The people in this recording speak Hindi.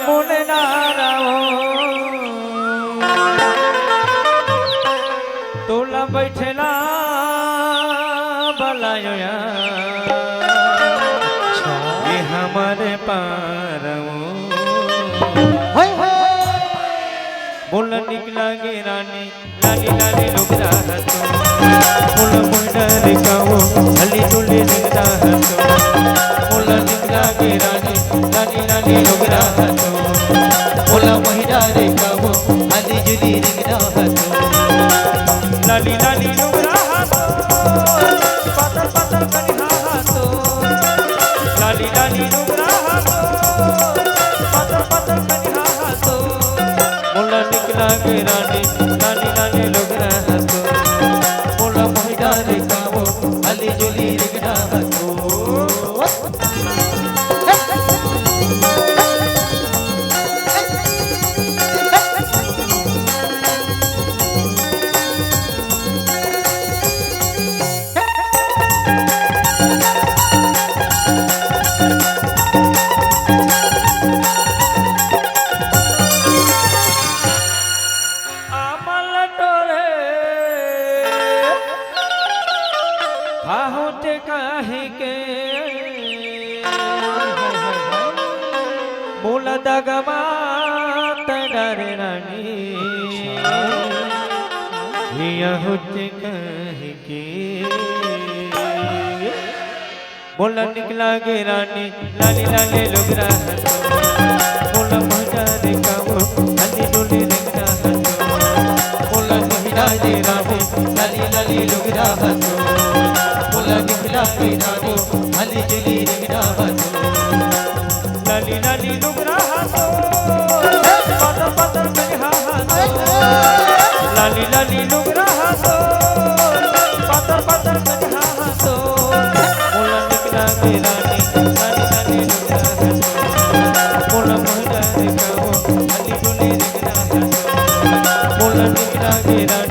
मुने नाराओ तोला बैठला बलायो ये हमारे पारवो बोला निकला गे रानी लाली लाली लुगड़ा हतो बोला मुंडर काओ हली टोली लुगड़ा हतो बोला निकला गे रानी लाली लाली लुगड़ा हतो बोला मुंडर काओ हली जुली लुगड़ा हतो लाली लाली लुगड़ा हतो पतर पतर कनिहा हतो लाली लाली लुगड़ा हतो पतर पतर कनिहा हतो बोला निकला गे रानी लाली लाली लुगड़ा हतो बोला मुंडर काओ हली जुली लुगड़ा हतो होते काहे के बोला दगमा डरे रानी होते काहे के बोला निकला गे रानी लाली लाली लुगड़ा हतो बोला मुंडर काओ हली डोली लुगड़ा हतो बोला निकला गे रानी लाली लाली लुगड़ा हतो बोला निकला गे रानी हली जुली लुगड़ा हतो लाली लाली लुगड़ा हतो पतर पतर कनिहा हतो लाली लाली लुगड़ा हतो पतर पतर कनिहा हतो बोला निकला गे रानी लाली लाली लुगड़ा हतो बोला मुंडर काओ हली डोली लुगड़ा हतो बोला निकला गे रानी